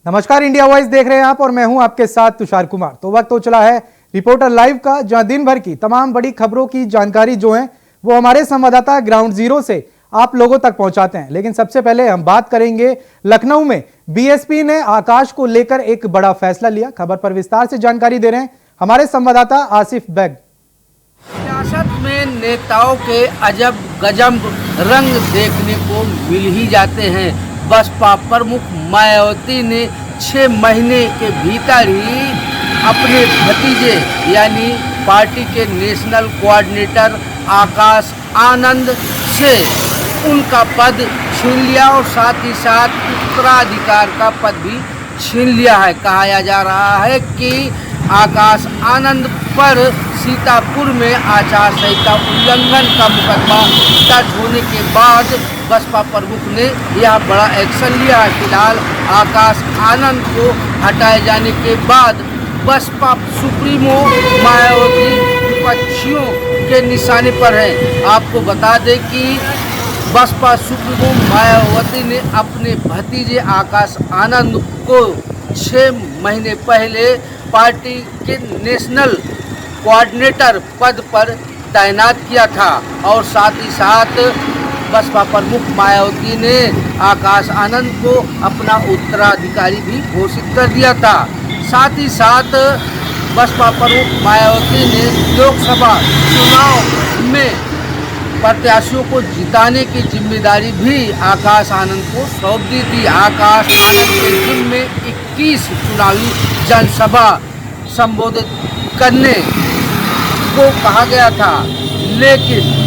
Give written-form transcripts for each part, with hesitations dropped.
नमस्कार, India voice देख रहे हैं आप और मैं हूं आपके साथ तुषार कुमार। तो वक्त हो चला है रिपोर्टर लाइव का, जहां दिन भर की तमाम बड़ी खबरों की जानकारी जो है वो हमारे संवाददाता ग्राउंड जीरो से आप लोगों तक पहुंचाते हैं। लेकिन सबसे पहले हम बात करेंगे लखनऊ में बीएसपी ने आकाश को लेकर एक बड़ा फैसला लिया। खबर पर विस्तार से जानकारी दे रहे हैं हमारे संवाददाता आसिफ बेग। सियासत में नेताओं के अजब गजब रंग देखने को मिल ही जाते हैं। बसपा प्रमुख मायावती ने 6 महीने के भीतर ही अपने भतीजे यानी पार्टी के नेशनल कोऑर्डिनेटर आकाश आनंद से उनका पद छीन लिया और साथ ही साथ उत्तराधिकार का पद भी छीन लिया है। कहा जा रहा है कि आकाश आनंद पर सीतापुर में आचार संहिता उल्लंघन का मुकदमा दर्ज होने के बाद बसपा प्रमुख ने यह बड़ा एक्शन लिया है। फिलहाल आकाश आनंद को हटाए जाने के बाद बसपा सुप्रीमो मायावती विपक्षियों के निशाने पर है। आपको बता दें कि बसपा सुप्रीमो मायावती ने अपने भतीजे आकाश आनंद को 6 महीने पहले पार्टी के नेशनल कोऑर्डिनेटर पद पर तैनात किया था और साथ ही साथ बसपा प्रमुख मायावती ने आकाश आनंद को अपना उत्तराधिकारी भी घोषित कर दिया था। साथ ही साथ बसपा प्रमुख मायावती ने लोकसभा चुनाव में प्रत्याशियों को जिताने की जिम्मेदारी भी आकाश आनंद को सौंप दी थी। आकाश आनंद के जिम्मे में 21 चुनावी जनसभा संबोधित करने को कहा गया था, लेकिन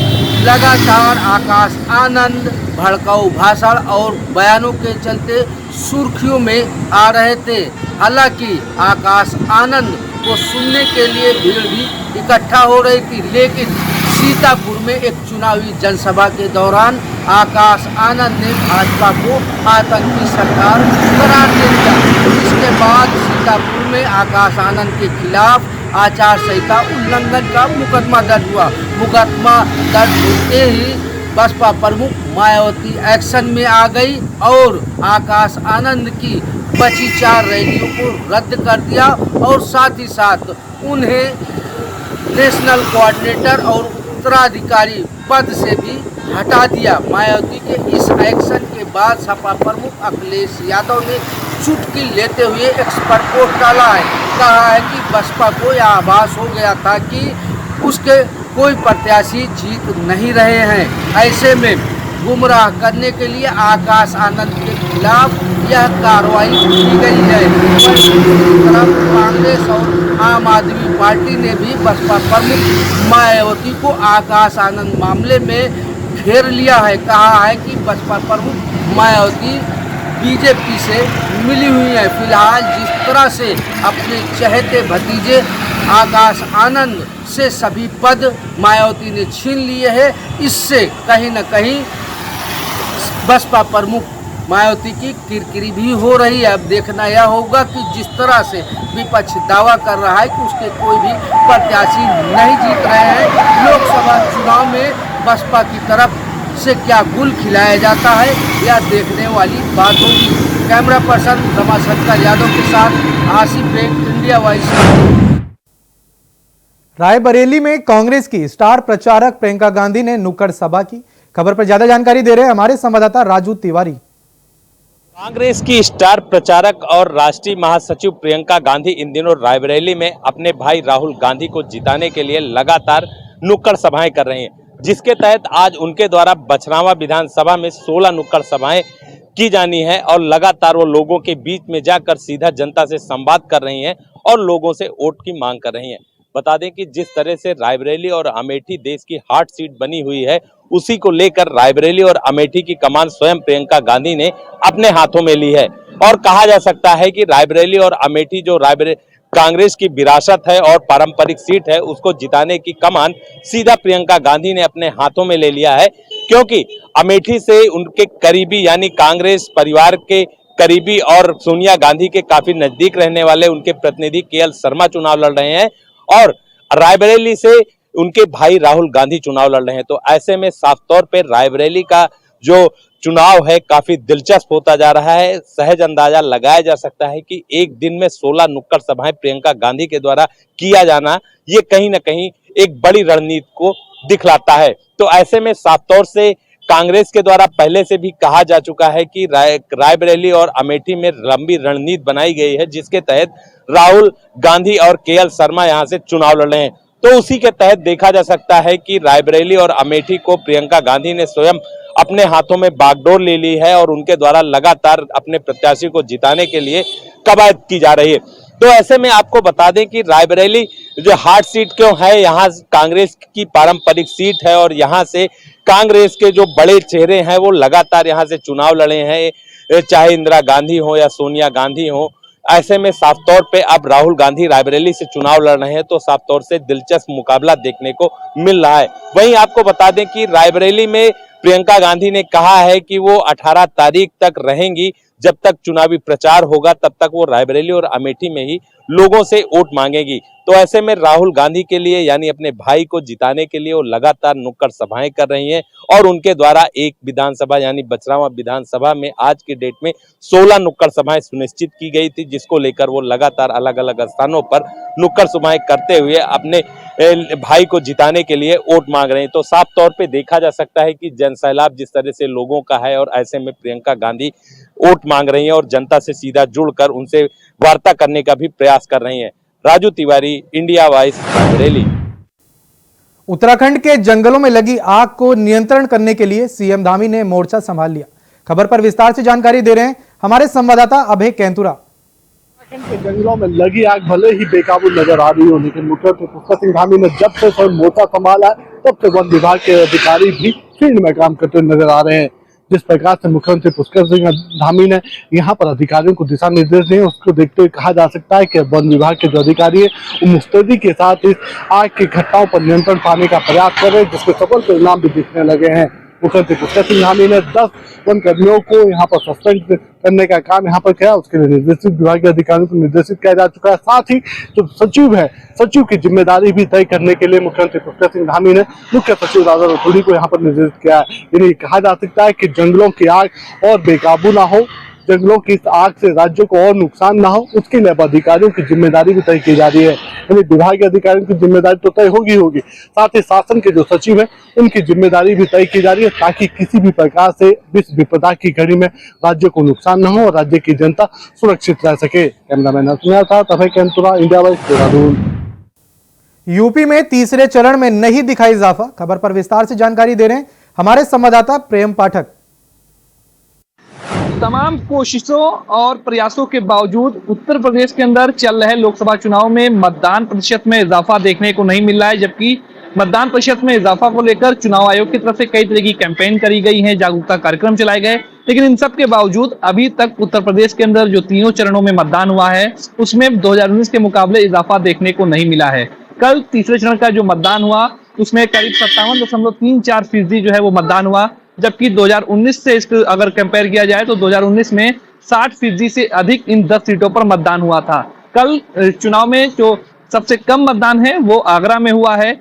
लगातार आकाश आनंद भड़काऊ भाषण और बयानों के चलते सुर्खियों में आ रहे थे। हालांकि आकाश आनंद को सुनने के लिए भीड़ भी इकट्ठा हो रही थी, लेकिन सीतापुर में एक चुनावी जनसभा के दौरान आकाश आनंद ने भाजपा को आतंकी सरकार करार दे दिया। इसके बाद सीतापुर में आकाश आनंद के खिलाफ आचार संहिता उल्लंघन का मुकदमा दर्ज हुआ। मुकदमा दर्ज होते ही बसपा प्रमुख मायावती एक्शन में आ गई और आकाश आनंद की बची 4 रैलियों को रद्द कर दिया और साथ ही साथ उन्हें नेशनल कोऑर्डिनेटर और उत्तराधिकारी पद से भी हटा दिया। मायावती के इस एक्शन के बाद सपा प्रमुख अखिलेश यादव ने चुटकी लेते हुए एक्स पर पोस्ट डाला है। कहा है कि बसपा को यह आभास हो गया था कि उसके कोई प्रत्याशी जीत नहीं रहे हैं। ऐसे में गुमराह करने के लिए आकाश आनंद के खिलाफ यह कार्रवाई की गई है। दूसरी तरफ कांग्रेस और आम आदमी पार्टी ने भी बसपा प्रमुख मायावती को आकाश आनंद मामले में घेर लिया है। कहा है कि बसपा प्रमुख मायावती बीजेपी से मिली हुई है। फिलहाल जिस तरह से अपने चहेते भतीजे आकाश आनंद से सभी पद मायावती ने छीन लिए हैं, इससे कहीं न कहीं बसपा प्रमुख मायावती की किरकिरी भी हो रही है। अब देखना यह होगा कि जिस तरह से विपक्ष दावा कर रहा है कि उसके कोई भी प्रत्याशी नहीं जीत रहे हैं, लोकसभा चुनाव में बसपा की तरफ से क्या गुल खिलाया जाता है, यह देखने वाली बात होगी। कैमरा पर्सन रमाशंकर यादव के साथ आसिफ बेग, इंडिया वॉइस। रायबरेली में कांग्रेस की स्टार प्रचारक प्रियंका गांधी ने नुक्कड़ सभा की। खबर पर ज्यादा जानकारी दे रहे हैं हमारे संवाददाता राजू तिवारी। कांग्रेस की स्टार प्रचारक और राष्ट्रीय महासचिव प्रियंका गांधी इन दिनों रायबरेली में अपने भाई राहुल गांधी को जिताने के लिए लगातार नुक्कड़ सभाएं कर रही हैं, जिसके तहत आज उनके द्वारा बछरावा विधानसभा में 16 नुक्कड़ सभाएं की जानी है और लगातार वो लोगों के बीच में जाकर सीधा जनता से संवाद कर रही हैं और लोगों से वोट की मांग कर रही हैं। बता दें कि जिस तरह से रायबरेली और अमेठी देश की हॉट सीट बनी हुई है, उसी को लेकर रायबरेली और अमेठी की कमान स्वयं प्रियंका गांधी ने अपने हाथों में ली है और कहा जा सकता है कि रायबरेली और अमेठी जो कांग्रेस की विरासत है और पारंपरिक सीट है, उसको जिताने की कमान सीधा प्रियंका गांधी ने अपने हाथों में ले लिया है, क्योंकि अमेठी से उनके करीबी यानी कांग्रेस परिवार के करीबी और सोनिया गांधी के काफी नजदीक रहने वाले उनके प्रतिनिधि केएल शर्मा चुनाव लड़ रहे हैं और रायबरेली से उनके भाई राहुल गांधी चुनाव लड़ रहे हैं। तो ऐसे में साफ तौर पर रायबरेली का जो चुनाव है काफी दिलचस्प होता जा रहा है। सहज अंदाजा लगाया जा सकता है कि एक दिन में 16 नुक्कड़ सभाएं प्रियंका गांधी के द्वारा किया जाना ये कहीं ना कहीं एक बड़ी रणनीति को दिखलाता है। तो ऐसे में साफ तौर से कांग्रेस के द्वारा पहले से भी कहा जा चुका है कि रायबरेली और अमेठी में लंबी रणनीति बनाई गई है, जिसके तहत राहुल गांधी और केएल शर्मा यहां से चुनाव लड़ रहे हैं। तो उसी के तहत देखा जा सकता है कि रायबरेली और अमेठी को प्रियंका गांधी ने स्वयं अपने हाथों में बागडोर ले ली है और उनके द्वारा लगातार अपने प्रत्याशी को जिताने के लिए कवायद की जा रही है। तो ऐसे में आपको बता दें कि रायबरेली जो हार्ड सीट क्यों है, यहाँ कांग्रेस की पारंपरिक सीट है और यहाँ से कांग्रेस के जो बड़े चेहरे हैं वो लगातार यहाँ से चुनाव लड़े हैं, चाहे इंदिरा गांधी हो या सोनिया गांधी हो। ऐसे में साफ तौर पे अब राहुल गांधी रायबरेली से चुनाव लड़ रहे हैं, तो साफ तौर से दिलचस्प मुकाबला देखने को मिल रहा है। वहीं आपको बता दें कि रायबरेली में प्रियंका गांधी ने कहा है कि वो 18 तारीख तक रहेंगी, जब तक चुनावी प्रचार होगा तब तक वो रायबरेली और अमेठी में ही लोगों से वोट मांगेगी। तो ऐसे में राहुल गांधी के लिए यानी अपने भाई को जिताने के लिए वो लगातार नुक्कड़ सभाएं कर रही हैं और उनके द्वारा एक विधानसभा यानी बचरावा विधानसभा में आज की डेट में 16 नुक्कड़ सभाएं सुनिश्चित की गई थी, जिसको लेकर वो लगातार अलग अलग स्थानों पर नुक्कड़ सभाएं करते हुए अपने भाई को जिताने के लिए वोट मांग रहे हैं। तो साफ तौर पे देखा जा सकता है कि जनसैलाब जिस तरह से लोगों का है और ऐसे में प्रियंका गांधी वोट मांग रही हैं और जनता से सीधा जुड़कर उनसे वार्ता करने का भी प्रयास कर रही हैं। Raju Tiwari, India Voice, Raebareli. उत्तराखंड के जंगलों में लगी आग को नियंत्रण करने के लिए सीएम धामी ने मोर्चा संभाल लिया। खबर पर विस्तार से जानकारी दे रहे हैं हमारे संवाददाता अभय कैंतुरा। उत्तराखंड के जंगलों में लगी आग भले ही बेकाबू नजर आ रही हो, लेकिन मुख्यमंत्री पुष्कर सिंह धामी ने जब से स्वयं मोर्चा संभाला तब से वन विभाग के अधिकारी भी फील्ड में काम करते नजर आ रहे हैं। जिस प्रकार से मुख्यमंत्री पुष्कर सिंह धामी ने यहाँ पर अधिकारियों को दिशा निर्देश दिए, उसको देखते हुए कहा जा सकता है कि वन विभाग के जो अधिकारी है वो मुस्तैदी के साथ इस आग की घटनाओं पर नियंत्रण पाने का प्रयास कर रहे हैं, जिसके सफल परिणाम भी दिखने लगे हैं। मुख्यमंत्री पुष्कर सिंह धामी ने 10 वन कर्मियों को यहाँ पर सस्पेंड करने का काम यहाँ पर किया, उसके लिए निर्देशित विभाग के अधिकारियों को निर्देशित किया जा चुका है। साथ ही जो सचिव है, सचिव की जिम्मेदारी भी तय करने के लिए मुख्यमंत्री पुष्कर सिंह धामी ने मुख्य सचिव राजा रतूड़ी को यहाँ पर निर्देशित किया है। यानी कहा जा सकता है कि जंगलों की आग और बेकाबू ना हो, जंगलों की इस आग से राज्यों को और नुकसान ना हो, उसके लिए अब अधिकारियों की जिम्मेदारी भी तय की जा रही है। यानी विभाग के अधिकारियों की जिम्मेदारी तो तय होगी, साथ ही शासन के जो सचिव हैं उनकी जिम्मेदारी भी तय की जा रही है, ताकि किसी भी प्रकार से इस विपदा की घड़ी में राज्य को नुकसान न हो और राज्य की जनता सुरक्षित रह सके। कैमरामैन अर्जुन था Abhay Kaintura, India Voice, Dehradun. UP में तीसरे चरण में नहीं दिखा इजाफा। खबर पर विस्तार से जानकारी दे रहे हैं हमारे संवाददाता प्रेम पाठक। तमाम कोशिशों और प्रयासों के बावजूद उत्तर प्रदेश के अंदर चल रहे लोकसभा चुनाव में मतदान प्रतिशत में इजाफा देखने को नहीं मिल रहा है, जबकि मतदान प्रतिशत में इजाफा को लेकर चुनाव आयोग की तरफ से कई तरह की कैंपेन करी गई है, जागरूकता कार्यक्रम चलाए गए, लेकिन इन सब के बावजूद अभी तक उत्तर प्रदेश के अंदर जो तीनों चरणों में मतदान हुआ है उसमें 2019 के मुकाबले इजाफा देखने को नहीं मिला है। कल तीसरे चरण का जो मतदान हुआ उसमें करीब 57.34% जो है वो मतदान हुआ, जबकि 2019 से इसको अगर कंपेयर किया जाए तो 2019 में 60% से अधिक इन 10 सीटों पर मतदान हुआ था। कल चुनाव में जो सबसे कम मतदान है वो आगरा में हुआ है।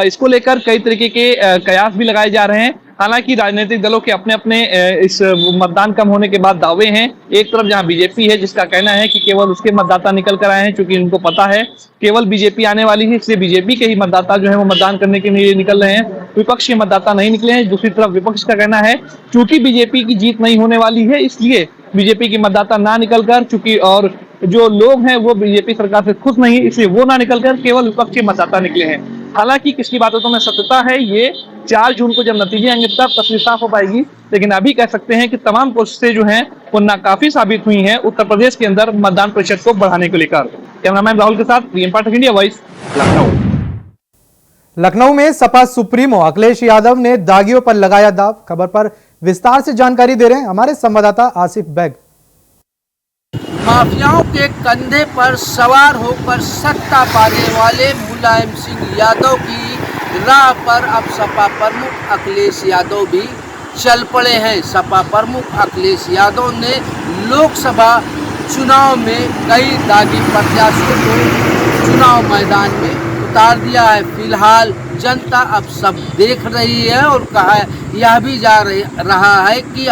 इसको लेकर कई तरीके के कयास भी लगाए जा रहे हैं। हालांकि राजनीतिक दलों के अपने अपने इस मतदान कम होने के बाद दावे हैं। एक तरफ जहां बीजेपी है जिसका कहना है कि केवल उसके मतदाता निकल कर आए हैं, क्योंकि उनको पता है केवल बीजेपी आने वाली है, इसलिए बीजेपी के ही मतदाता जो है वो मतदान करने के लिए निकल रहे हैं, विपक्ष के मतदाता नहीं निकले हैं। दूसरी तरफ विपक्ष का कहना है क्योंकि बीजेपी की जीत नहीं होने वाली है इसलिए बीजेपी के मतदाता ना निकलकर, चूंकि और जो लोग हैं वो बीजेपी सरकार से खुश नहीं इसलिए वो ना निकलकर केवल विपक्ष के मतदाता निकले हैं। हालांकि किसकी बातों में सत्यता है ये 4 जून को जब नतीजे आएंगे तब तस्वीर साफ हो पाएगी, लेकिन अभी कह सकते हैं कि तमाम कोशिशें जो हैं वो नाकाफी साबित हुई हैं उत्तर प्रदेश के अंदर मतदान प्रतिशत को बढ़ाने को लेकर। कैमरामैन राहुल के साथ प्रेम पाठक, इंडिया वॉइस, लखनऊ। लखनऊ में सपा सुप्रीमो अखिलेश यादव ने दागियों पर लगाया दाव। खबर पर विस्तार से जानकारी दे रहे हैं हमारे संवाददाता आसिफ बैग। माफियाओं के कंधे पर सवार होकर सत्ता पाने वाले मुलायम सिंह यादव की राह पर अब सपा प्रमुख अखिलेश यादव भी चल पड़े हैं। सपा प्रमुख अखिलेश यादव ने लोकसभा चुनाव में कई दागी प्रत्याशियों को चुनाव मैदान में उतार दिया है। फिलहाल जनता अब सब देख रही है और कहा यह भी रहा है कि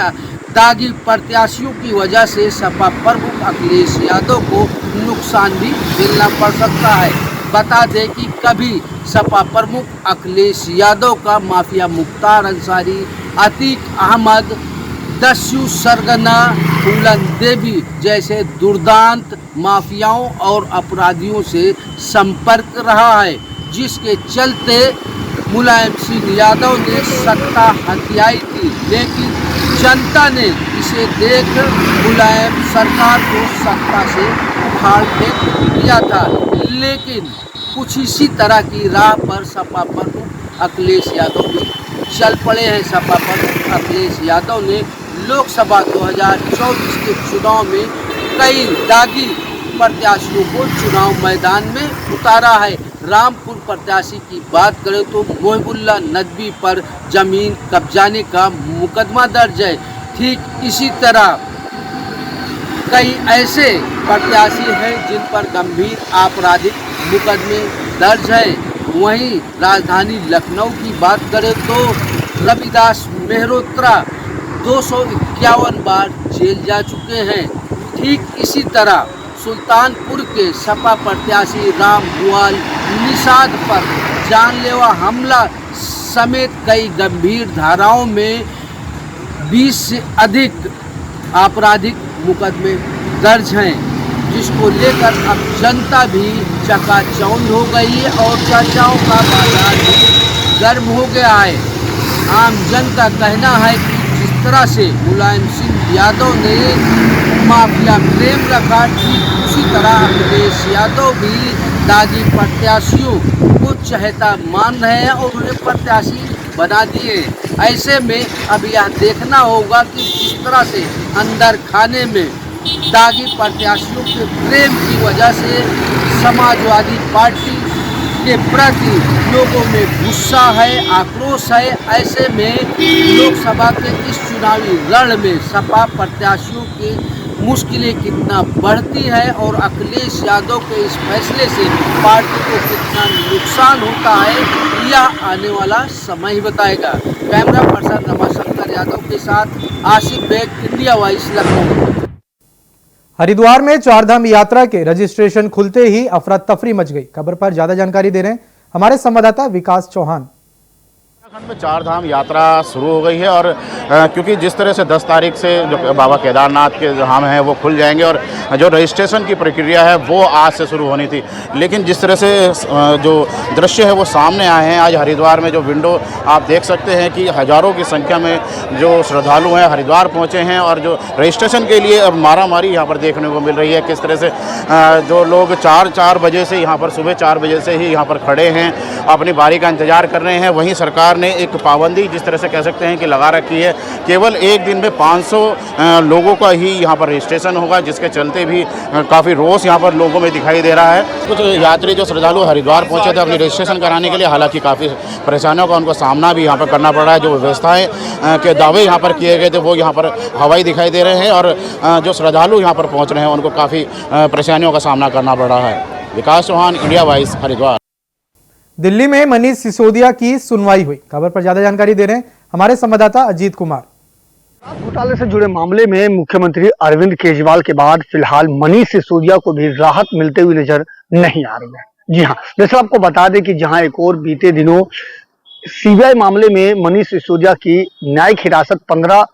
दागी प्रत्याशियों की वजह से सपा प्रमुख अखिलेश यादव को नुकसान भी झेलना पड़ सकता है। बता दें कि कभी सपा प्रमुख अखिलेश यादव का माफिया मुख्तार अंसारी, अतीक अहमद, दस्यु सरगना, फूलन देवी जैसे दुर्दांत माफियाओं और अपराधियों से संपर्क रहा है, जिसके चलते मुलायम सिंह यादव ने सत्ता हथियाई थी, लेकिन जनता ने इसे देख मुलायम सरकार को सत्ता से उखाड़ फेंक दिया था। लेकिन कुछ इसी तरह की राह पर सपा प्रमुख अखिलेश यादव भी चल पड़े हैं। सपा प्रमुख अखिलेश यादव ने लोकसभा 2024 के चुनाव में कई दागी प्रत्याशियों को चुनाव मैदान में उतारा है। रामपुर प्रत्याशी की बात करें तो मोहिबुल्ला नदवी पर जमीन कब्जाने का मुकदमा दर्ज है। ठीक इसी तरह कई ऐसे प्रत्याशी हैं जिन पर गंभीर आपराधिक मुकदमे दर्ज हैं। वहीं राजधानी लखनऊ की बात करें तो रविदास मेहरोत्रा 251 बार जेल जा चुके हैं। ठीक इसी तरह सुल्तानपुर के सपा प्रत्याशी राम बुआल निषाद पर जानलेवा हमला समेत कई गंभीर धाराओं में 20 से अधिक आपराधिक मुकदमे दर्ज हैं, जिसको लेकर अब जनता भी चकाचौंध हो गई है और चर्चाओं का बाजार भी गर्म हो गया है। आम जन का कहना है कि जिस तरह से मुलायम सिंह यादव ने माफिया प्रेम रखा, ठीक उसी तरह अखिलेश यादव भी दागी प्रत्याशियों को चहेता मान रहे हैं और उन्हें प्रत्याशी बना दिए। ऐसे में अब यह देखना होगा कि जिस तरह से अंदर खाने में दागी प्रत्याशियों के प्रेम की वजह से समाजवादी पार्टी के प्रति लोगों में गुस्सा है, आक्रोश है। ऐसे में लोकसभा के इस चुनावी रण में सपा प्रत्याशियों की मुश्किलें कितना बढ़ती है और अखिलेश यादव के इस फैसले से पार्टी को कितना नुकसान होता है, यह आने वाला समय ही बताएगा। कैमरा पर्सन रमाशंकर यादव के साथ आसिफ बेग, इंडिया वॉइस, लखनऊ। हरिद्वार में चारधाम यात्रा के रजिस्ट्रेशन खुलते ही अफरा तफरी मच गई। खबर पर ज्यादा जानकारी दे रहे हैं हमारे संवाददाता विकास चौहान। उत्तराखंड में चारधाम यात्रा शुरू हो गई है और क्योंकि जिस तरह से 10 तारीख से जो बाबा केदारनाथ के धाम हैं वो खुल जाएंगे और जो रजिस्ट्रेशन की प्रक्रिया है वो आज से शुरू होनी थी, लेकिन जिस तरह से जो दृश्य है वो सामने आए हैं, आज हरिद्वार में जो विंडो आप देख सकते हैं कि हज़ारों की संख्या में जो श्रद्धालु हैं हरिद्वार पहुँचे हैं और जो रजिस्ट्रेशन के लिए अब मारामारी यहाँ पर देखने को मिल रही है। किस तरह से जो लोग 4 बजे से यहाँ पर सुबह 4 बजे से ही यहाँ पर खड़े हैं, अपनी बारी का इंतज़ार कर रहे हैं। वहीं सरकार ने एक पाबंदी जिस तरह से कह सकते हैं कि लगा रखी है, केवल एक दिन में 500 लोगों का ही यहाँ पर रजिस्ट्रेशन होगा, जिसके चलते भी काफ़ी रोष यहाँ पर लोगों में दिखाई दे रहा है। कुछ यात्री जो श्रद्धालु हरिद्वार पहुँचे थे अपनी रजिस्ट्रेशन कराने के लिए, हालांकि काफ़ी परेशानियों का उनको सामना भी यहाँ पर करना पड़ रहा है। जो व्यवस्थाएँ के दावे यहाँ पर किए गए थे वो यहाँ पर हवाई दिखाई दे रहे हैं और जो श्रद्धालु यहाँ पर पहुँच रहे हैं उनको काफ़ी परेशानियों का सामना करना पड़ रहा है। विकास चौहान, इंडिया वॉइस, हरिद्वार। दिल्ली में मनीष सिसोदिया की सुनवाई हुई। खबर पर ज्यादा जानकारी दे रहे हैं हमारे संवाददाता अजीत कुमार। घोटाले से जुड़े मामले में मुख्यमंत्री अरविंद केजरीवाल के बाद फिलहाल मनीष सिसोदिया को भी राहत मिलते हुए नजर नहीं आ रही है। जी हाँ, दरअसल आपको बता दें कि जहां एक और बीते दिनों सीबीआई मामले में मनीष सिसोदिया की न्यायिक हिरासत 15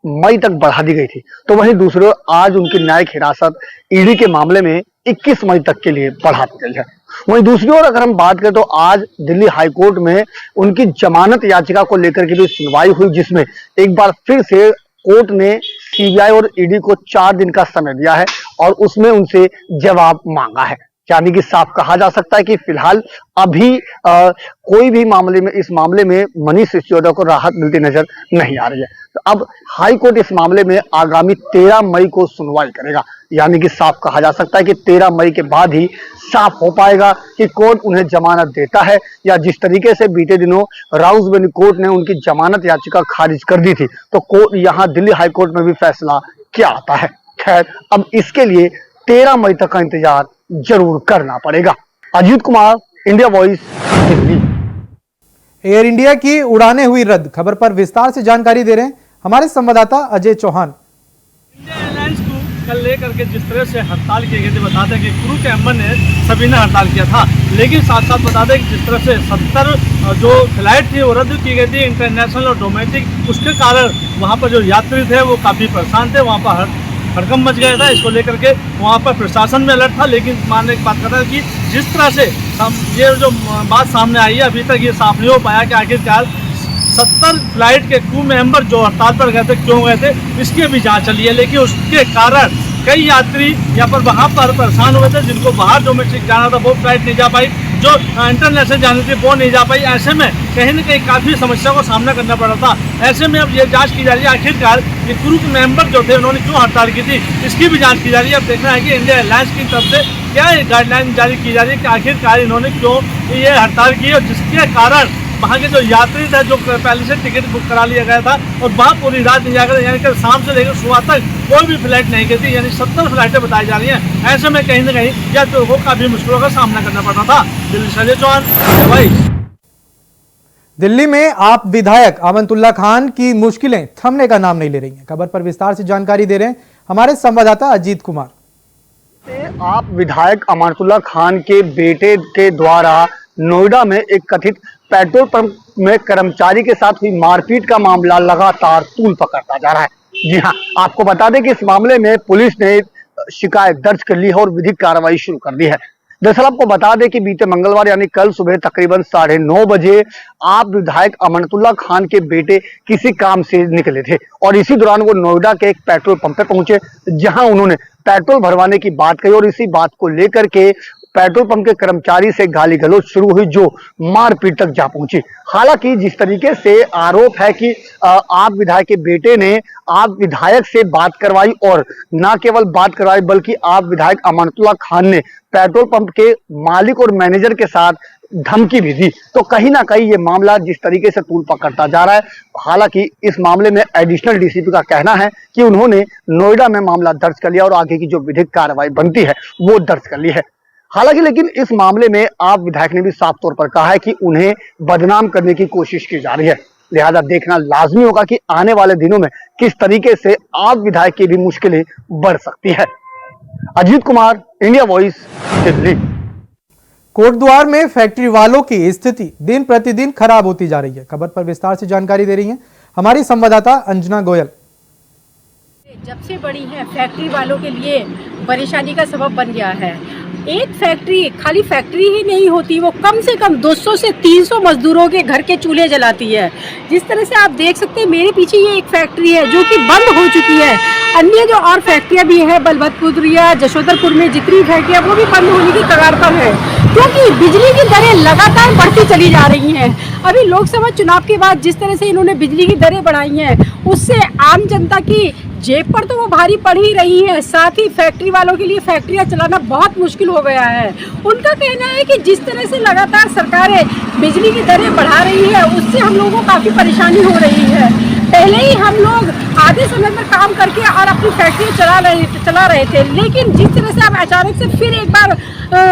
मई तक बढ़ा दी गई थी, तो वहीं दूसरे आज उनकी न्यायिक हिरासत ईडी के मामले में 21 मई तक के लिए बढ़ा दी गई है। वहीं दूसरी ओर अगर हम बात करें तो आज दिल्ली हाईकोर्ट में उनकी जमानत याचिका को लेकर के भी सुनवाई हुई, जिसमें एक बार फिर से कोर्ट ने सीबीआई और ईडी को 4 दिन का समय दिया है और उसमें उनसे जवाब मांगा है। यानी कि साफ कहा जा सकता है कि फिलहाल अभी कोई भी इस मामले में मनीष सिसोदिया को राहत मिलती नजर नहीं आ रही है। तो अब हाई कोर्ट इस मामले में आगामी 13 मई को सुनवाई करेगा। यानी कि साफ कहा जा सकता है कि 13 मई के बाद ही साफ हो पाएगा कि कोर्ट उन्हें जमानत देता है या जिस तरीके से बीते दिनों राउज़बेनी कोर्ट ने उनकी जमानत याचिका खारिज कर दी थी, तो कोर्ट यहाँ दिल्ली हाई कोर्ट में भी फैसला क्या आता है। खैर, अब इसके लिए 13 मई तक का इंतजार जरूर करना पड़ेगा। Ajit Kumar, India Voice Delhi. Air India की उड़ानें हुई रद्द, खबर पर विस्तार से जानकारी दे रहे हैं हमारे संवाददाता अजय चौहान। इंडिया एयरलाइंस को कल लेकर के जिस तरह से हड़ताल किए गए थे, बता दें कि क्रू के एम्बर ने सभी ने हड़ताल किया था, लेकिन साथ साथ बता दें कि जिस तरह से 70 जो फ्लाइट थी वो रद्द की गई थी इंटरनेशनल और डोमेस्टिक, उसके कारण वहाँ पर जो यात्री थे वो काफ़ी परेशान थे, वहाँ पर हड़कंप मच गया था। इसको लेकर के वहाँ पर प्रशासन में अलर्ट था, लेकिन मानने की बात कर रहा है कि जिस तरह से ये जो बात सामने आई है अभी तक ये साफ नहीं हो पाया कि आखिरकार 70 फ्लाइट के क्रू मेंबर जो हड़ताल पर गए थे क्यों गए थे, इसकी भी जांच चली है। लेकिन उसके कारण कई यात्री यहाँ पर वहाँ पर परेशान हुए थे, जिनको बाहर डोमेस्टिक जाना था वो फ्लाइट नहीं जा पाई, जो इंटरनेशनल जानी थी वो नहीं जा पाई। ऐसे में कहीं न कहीं काफ़ी समस्या को सामना करना पड़ा था। ऐसे में अब ये जांच की जा रही है आखिरकार ये क्रू के मेंबर जो थे उन्होंने क्यों हड़ताल की थी, इसकी भी जांच की जा रही है। अब देखना है कि इंडिया एयरलाइंस की तरफ से क्या गाइडलाइन जारी की जा रही है कि आखिरकार इन्होंने क्यों ये हड़ताल की और जिसके कारण वहाँ के जो यात्री थे जो पहले से टिकट बुक करा लिया गया था और वहाँ पूरी रात नहीं जाकर, यानी कि शाम से लेकर सुबह तक कोई भी फ्लाइट नहीं गई थी, यानी 70 फ्लाइटें बताई जा रही हैं। ऐसे में कहीं ना कहीं यात्रियों को काफ़ी मुश्किलों का सामना करना पड़ रहा था। दिल्ली से अजय चौहान, भाई। दिल्ली में आप विधायक अमानतुल्लाह खान की मुश्किलें थमने का नाम नहीं ले रही हैं, खबर पर विस्तार से जानकारी दे रहे हैं हमारे संवाददाता अजीत कुमार। आप विधायक अमानतुल्लाह खान के बेटे के द्वारा नोएडा में एक कथित पेट्रोल पंप में कर्मचारी के साथ हुई मारपीट का मामला लगातार तूल पकड़ता जा रहा है। जी हां, आपको बता दें कि इस मामले में पुलिस ने शिकायत दर्ज कर ली है और विधिक कार्रवाई शुरू कर दी है। दरअसल आपको बता दें कि बीते मंगलवार यानी कल सुबह तकरीबन 9:30 बजे आप विधायक अमानतुल्लाह खान के बेटे किसी काम से निकले थे और इसी दौरान वो नोएडा के एक पेट्रोल पंप पे पहुंचे, जहां उन्होंने पेट्रोल भरवाने की बात कही और इसी बात को लेकर के पेट्रोल पंप के कर्मचारी से गाली गलौज शुरू हुई, जो मारपीट तक जा पहुंची। हालांकि जिस तरीके से आरोप है कि आप विधायक के बेटे ने आप विधायक से बात करवाई और न केवल बात करवाई बल्कि आप विधायक अमानतुल्लाह खान ने पेट्रोल पंप के मालिक और मैनेजर के साथ धमकी भी दी, तो कहीं ना कहीं ये मामला जिस तरीके से तूल पकड़ता जा रहा है। हालांकि इस मामले में एडिशनल डीसीपी का कहना है कि उन्होंने नोएडा में मामला दर्ज कर लिया और आगे की जो विधिक कार्रवाई बनती है वो दर्ज कर ली है। हालांकि लेकिन इस मामले में आप विधायक ने भी साफ तौर पर कहा है कि उन्हें बदनाम करने की कोशिश की जा रही है, लिहाजा देखना लाजमी होगा कि आने वाले दिनों में किस तरीके से आप विधायक की भी मुश्किलें बढ़ सकती है। Ajit Kumar, India Voice, Delhi. कोटद्वार में फैक्ट्री वालों की स्थिति दिन प्रतिदिन खराब होती जा रही है, खबर पर विस्तार से जानकारी दे रही हैं हमारी संवाददाता अंजना गोयल। जब से बड़ी है फैक्ट्री वालों के लिए परेशानी का सबब बन गया है। एक फैक्ट्री, खाली फैक्ट्री ही नहीं होती, वो कम से कम 200 से 300 मजदूरों के घर के चूल्हे जलाती है। जिस तरह से आप देख सकते हैं मेरे पीछे ये एक फैक्ट्री है जो कि बंद हो चुकी है। अन्य जो और फैक्ट्रियां भी है बलभद्रपुर या जशोधरपुर में जितनी फैक्ट्रियां वो भी बंद होने की कगार पर है, क्योंकि बिजली की दरें लगातार बढ़ती चली जा रही हैं। अभी लोकसभा चुनाव के बाद जिस तरह से इन्होंने बिजली की दरें बढ़ाई हैं, उससे आम जनता की जेब पर तो वो भारी पड़ ही रही है, साथ ही फैक्ट्री वालों के लिए फैक्ट्रियां चलाना बहुत मुश्किल हो गया है। उनका कहना है कि जिस तरह से लगातार सरकारें बिजली की दरें बढ़ा रही है उससे हम लोगों को काफ़ी परेशानी हो रही है। पहले ही हम लोग आधे समय पर काम करके और अपनी फैक्ट्री चला रहे थे, लेकिन जिस तरह से अब अचानक से फिर एक बार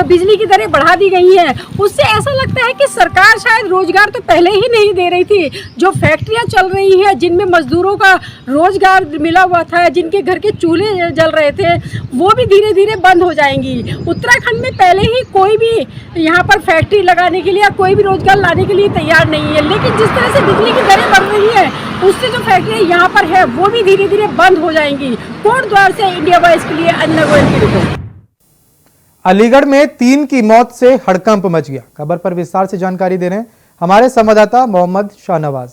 बिजली की दरें बढ़ा दी गई हैं, उससे ऐसा लगता है कि सरकार शायद रोजगार तो पहले ही नहीं दे रही थी। जो फैक्ट्रियां चल रही हैं जिनमें मजदूरों का रोजगार मिला हुआ था, जिनके घर के चूल्हे जल रहे थे, वो भी धीरे धीरे बंद हो जाएंगी। उत्तराखंड में पहले ही कोई भी यहाँ पर फैक्ट्री लगाने के लिए, कोई भी रोजगार लाने के लिए तैयार नहीं है, लेकिन जिस तरह से बिजली की दरें बढ़ रही है उससे जो फैक्ट्री यहाँ पर है वो भी धीरे धीरे बंद हो जाएंगी। कोटद्वार से इंडिया वॉइस के लिए अन्ना गोयल की रिपोर्ट। अलीगढ़ में 3 की मौत से हड़कंप मच गया, खबर पर विस्तार से जानकारी दे रहे हैं हमारे संवाददाता मोहम्मद शाहनवाज।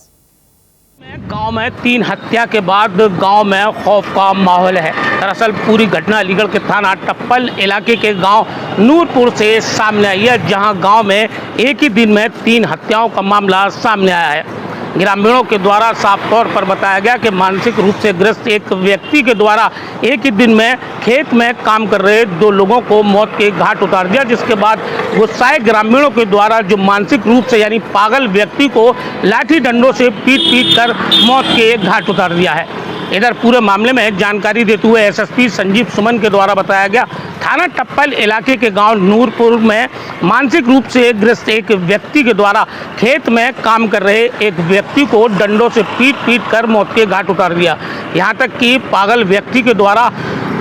गांव में 3 हत्या के बाद गांव में खौफ का माहौल है। दरअसल पूरी घटना अलीगढ़ के थाना टप्पल इलाके के गांव नूरपुर से सामने आई है, जहां गांव में एक ही दिन में 3 हत्याओं का मामला सामने आया है। ग्रामीणों के द्वारा साफ तौर पर बताया गया कि मानसिक रूप से ग्रस्त एक व्यक्ति के द्वारा एक ही दिन में खेत में काम कर रहे 2 लोगों को मौत के घाट उतार दिया, जिसके बाद गुस्साए ग्रामीणों के द्वारा जो मानसिक रूप से यानी पागल व्यक्ति को लाठी डंडों से पीट कर मौत के घाट उतार दिया है। इधर पूरे मामले में जानकारी देते हुए एसएसपी संजीव सुमन के द्वारा बताया गया थाना टप्पल इलाके के गांव नूरपुर में मानसिक रूप से ग्रस्त एक व्यक्ति के द्वारा खेत में काम कर रहे एक व्यक्ति को डंडों से पीट कर मौत के घाट उतार दिया। यहां तक कि पागल व्यक्ति के द्वारा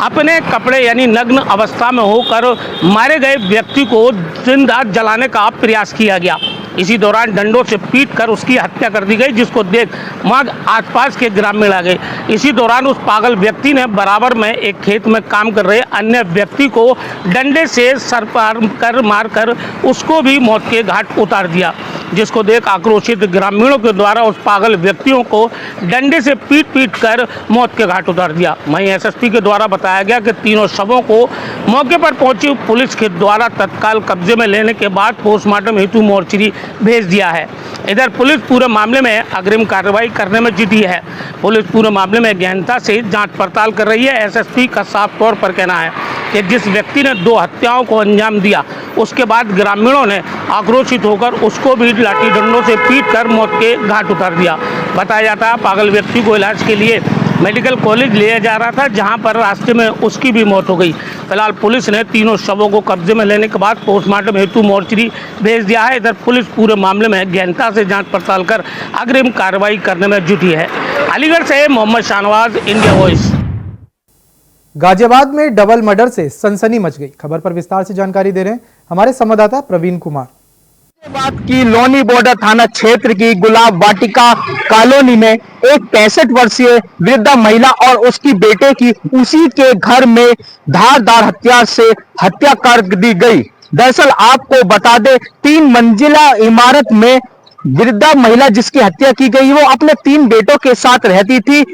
अपने कपड़े यानी नग्न अवस्था में होकर मारे गए व्यक्ति को जिंदा जलाने का प्रयास किया गया। इसी दौरान डंडों से पीट कर उसकी हत्या कर दी गई, जिसको देख वहाँ आसपास के ग्रामीण आ गए। इसी दौरान उस पागल व्यक्ति ने बराबर में एक खेत में काम कर रहे अन्य व्यक्ति को डंडे से सर पर मारकर उसको भी मौत के घाट उतार दिया, जिसको देख आक्रोशित ग्रामीणों के द्वारा उस पागल व्यक्तियों को डंडे से पीट कर मौत के घाट उतार दिया। वहीं एसएसपी के द्वारा बताया गया कि तीनों शवों को मौके पर पहुंची पुलिस के द्वारा तत्काल कब्जे में लेने के बाद पोस्टमार्टम हेतु मोर्चरी भेज दिया है। इधर पुलिस पूरे मामले में अग्रिम कार्रवाई करने में जुटी है। पुलिस पूरे मामले में गहनता से जांच पड़ताल कर रही है। एसएसपी का साफ तौर पर कहना है कि जिस व्यक्ति ने 2 हत्याओं को अंजाम दिया, उसके बाद ग्रामीणों ने आक्रोशित होकर उसको भी लाठी डंडों से पीट कर मौत के घाट उतार दिया। बताया जाता है पागल व्यक्ति को इलाज के लिए मेडिकल कॉलेज ले जा रहा था, जहां पर रास्ते में उसकी भी मौत हो गई। फिलहाल पुलिस ने तीनों शवों को कब्जे में लेने के बाद पोस्टमार्टम हेतु मोर्चरी भेज दिया है। इधर पुलिस पूरे मामले में गहनता से जांच पड़ताल कर अग्रिम कार्रवाई करने में जुटी है। अलीगढ़ से मोहम्मद शाहनवाज, इंडिया वॉइस। गाजियाबाद में डबल मर्डर से सनसनी मच गई। खबर पर विस्तार से जानकारी दे रहे हैं हमारे संवाददाता प्रवीण कुमार। बात की लोनी बॉर्डर थाना क्षेत्र की गुलाब वाटिका कॉलोनी में एक 65 वर्षीय वृद्धा महिला और उसकी बेटे की उसी के घर में धारदार हथियार से हत्या कर दी गई। दरअसल आपको बता दें 3 मंजिला इमारत में वृद्धा महिला जिसकी हत्या की गई वो अपने 3 बेटों के साथ रहती थी।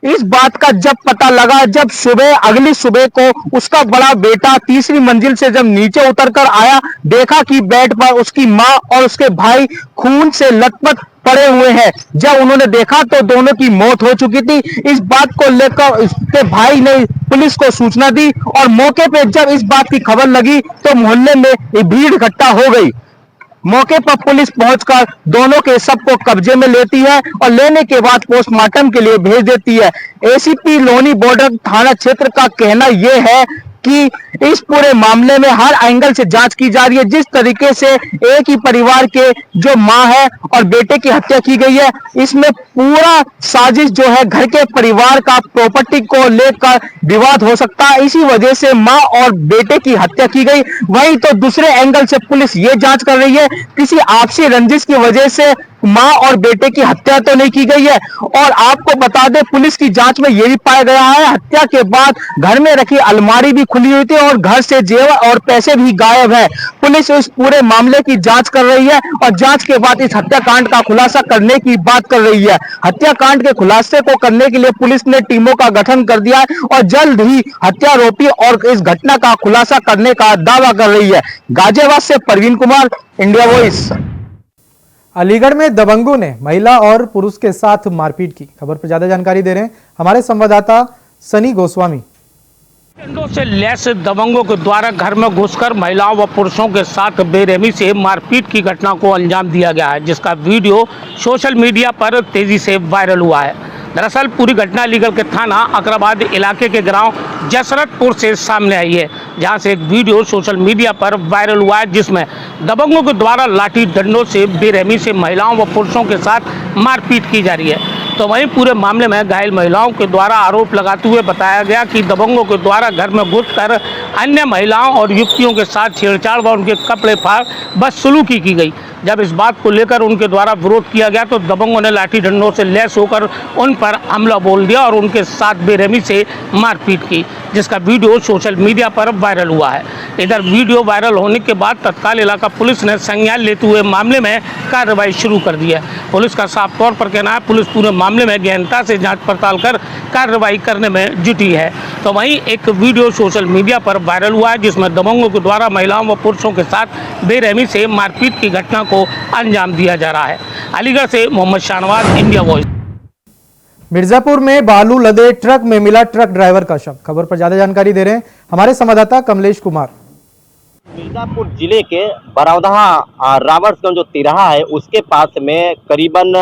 इस बात का जब पता लगा, जब अगली सुबह को उसका बड़ा बेटा तीसरी मंजिल से जब नीचे उतरकर आया, देखा कि बेड पर उसकी मां और उसके भाई खून से लथपथ पड़े हुए हैं। जब उन्होंने देखा तो दोनों की मौत हो चुकी थी। इस बात को लेकर उसके भाई ने पुलिस को सूचना दी और मौके पे जब इस बात की खबर लगी तो मोहल्ले में भीड़ इकट्ठा हो गई। मौके पर पुलिस पहुंचकर दोनों के शव को कब्जे में लेती है और लेने के बाद पोस्टमार्टम के लिए भेज देती है। एसीपी लोनी बॉर्डर थाना क्षेत्र का कहना यह है कि इस पूरे मामले में हर एंगल से जांच की जा रही है। जिस तरीके से एक ही परिवार के जो मां है और बेटे की हत्या की गई है, इसमें पूरा साजिश जो है घर के परिवार का प्रॉपर्टी को लेकर विवाद हो सकता है। इसी वजह से मां और बेटे की हत्या की गई। वहीं तो दूसरे एंगल से पुलिस ये जांच कर रही है किसी आपसी रंजिश की वजह से मां और बेटे की हत्या तो नहीं की गई है। और आपको बता दें पुलिस की जांच में यह भी पाया गया है हत्या के बाद घर में रखी अलमारी भी खुली हुई थी और घर से जेवर और पैसे भी गायब है। पुलिस इस पूरे मामले की जांच कर रही है और जांच के बाद इस हत्याकांड का खुलासा करने की बात कर रही है। हत्याकांड के खुलासे को करने के लिए पुलिस ने टीमों का गठन कर दिया है और जल्द ही हत्यारोपी और इस घटना का खुलासा करने का दावा कर रही है। गाजियाबाद से प्रवीण कुमार, इंडिया वॉइस। अलीगढ़ में दबंगों ने महिला और पुरुष के साथ मारपीट की। खबर पर ज्यादा जानकारी दे रहे हैं हमारे संवाददाता सनी गोस्वामी। डंडों से लैस दबंगों के द्वारा घर में घुसकर महिलाओं व पुरुषों के साथ बेरहमी से मारपीट की घटना को अंजाम दिया गया है, जिसका वीडियो सोशल मीडिया पर तेजी से वायरल हुआ है। दरअसल पूरी घटना अलीगढ़ के थाना अकराबाद इलाके के गांव जसरतपुर से सामने आई है, जहां से एक वीडियो सोशल मीडिया पर वायरल हुआ है, जिसमें दबंगों के द्वारा लाठी डंडों से बेरहमी से महिलाओं व पुरुषों के साथ मारपीट की जा रही है। तो वहीं पूरे मामले में घायल महिलाओं के द्वारा आरोप लगाते हुए बताया गया कि दबंगों के द्वारा घर में घुसकर अन्य महिलाओं और युवतियों के साथ छेड़छाड़ व उनके कपड़े फाड़ बदसलूकी की गई। जब इस बात को लेकर उनके द्वारा विरोध किया गया तो दबंगों ने लाठी डंडों से लैस होकर उन पर हमला बोल दिया और उनके साथ बेरहमी से मारपीट की, जिसका वीडियो सोशल मीडिया पर वायरल हुआ है। इधर वीडियो वायरल होने के बाद तत्काल इलाका पुलिस ने संज्ञान लेते हुए मामले में कार्रवाई शुरू कर दी है। पुलिस का साफ तौर पर कहना है पुलिस पूरे मामले में गहनता से जांच पड़ताल कर कार्रवाई करने में जुटी है। तो वहीं एक वीडियो सोशल मीडिया पर वायरल हुआ है, जिसमें दबंगों के द्वारा महिलाओं व पुरुषों के साथ बेरहमी से मारपीट की घटना को अंजाम दिया जा रहा है। अलीगढ़ से मोहम्मद शाहनवाज, इंडिया वॉइस। मिर्जापुर में बालू लदे ट्रक में मिला ट्रक ड्राइवर का शव। खबर पर ज्यादा जानकारी दे रहे हैं हमारे संवाददाता कमलेश कुमार। मिर्जापुर जिले के बरौधा रावतगंज जो तिराहा है उसके पास में करीबन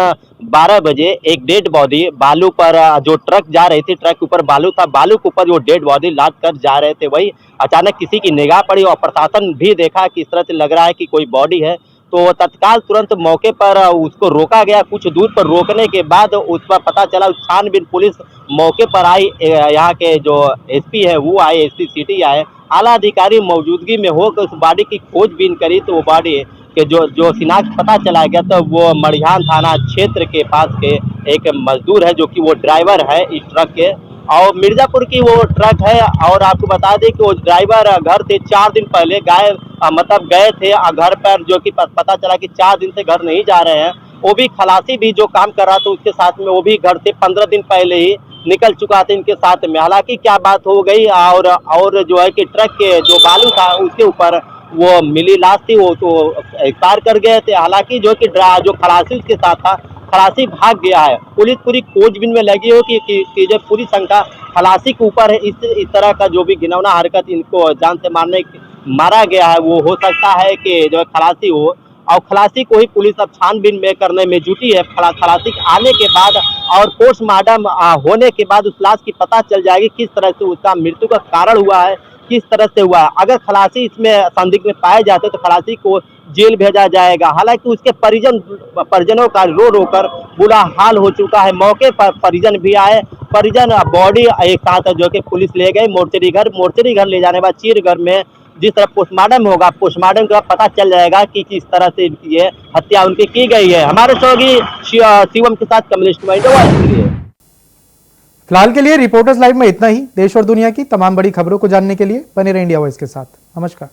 12 बजे एक डेड बॉडी बालू पर जो ट्रक जा रही थी, ट्रक के ऊपर बालू था, बालू के ऊपर जो डेड बॉडी लाद कर जा रहे थे, वही अचानक किसी की निगाह पड़ी और प्रशासन भी देखा कि इस तरह से लग रहा है कि कोई बॉडी है, तो तत्काल तुरंत मौके पर उसको रोका गया। कुछ दूर पर रोकने के बाद उस पर पता चला, छानबीन पुलिस मौके पर आई, यहाँ के जो एसपी है वो आए, एसपी सिटी आए, आला अधिकारी मौजूदगी में होकर उस बॉडी की खोजबीन करी, तो वो बॉडी के जो शिनाख्त पता चला गया, तो वो मड़िहान थाना क्षेत्र के पास के एक मजदूर है, जो कि वो ड्राइवर है इस ट्रक के, और मिर्जापुर की वो ट्रक है। और आपको बता दें कि वो ड्राइवर घर से 4 दिन पहले गए थे घर पर, जो कि पता चला कि 4 दिन से घर नहीं जा रहे हैं। वो भी खलासी भी जो काम कर रहा था उसके साथ में, वो भी घर से 15 दिन पहले ही निकल चुका था इनके साथ में। हालांकि क्या बात हो गई और जो है कि ट्रक के जो बालू था उसके ऊपर वो मिली लाश थी, वो तो एक्सपायर कर गए थे। हालांकि जो कि जो खलासी उसके साथ था, खलासी भाग गया है। पुलिस पूरी खोजबीन में लगी हो कि जो पूरी शंका खलासी के ऊपर है। इस तरह का जो भी घिनौना हरकत इनको जान से मारा गया है, वो हो सकता है कि जो खलासी हो, और खलासी को ही पुलिस अब छानबीन में करने में जुटी है। खलासी आने के बाद और पोस्टमार्टम होने के बाद उस लाश की पता चल जाएगी किस तरह से उसका मृत्यु का कारण हुआ है, किस तरह से हुआ है। अगर खलासी इसमें संदिग्ध में पाए जाते तो खलासी को जेल भेजा जाएगा। हालांकि उसके परिजनों का रो कर बुरा हाल हो चुका है। मौके पर परिजन भी आए, परिजन बॉडी एक साथ जो कि पुलिस ले गई मोर्चरी घर ले जाने के बाद चीर घर में जिस तरह पोस्टमार्टम होगा, पोस्टमार्टम का पता चल जाएगा कि किस तरह से ये हत्या उनकी की गई है। हमारे सहयोगी शिवम के साथ कमलेश कुमार। फिलहाल के लिए रिपोर्टर्स लाइव में इतना ही। देश और दुनिया की तमाम बड़ी खबरों को जानने के लिए बने रहिए इंडिया वॉइस के साथ। नमस्कार।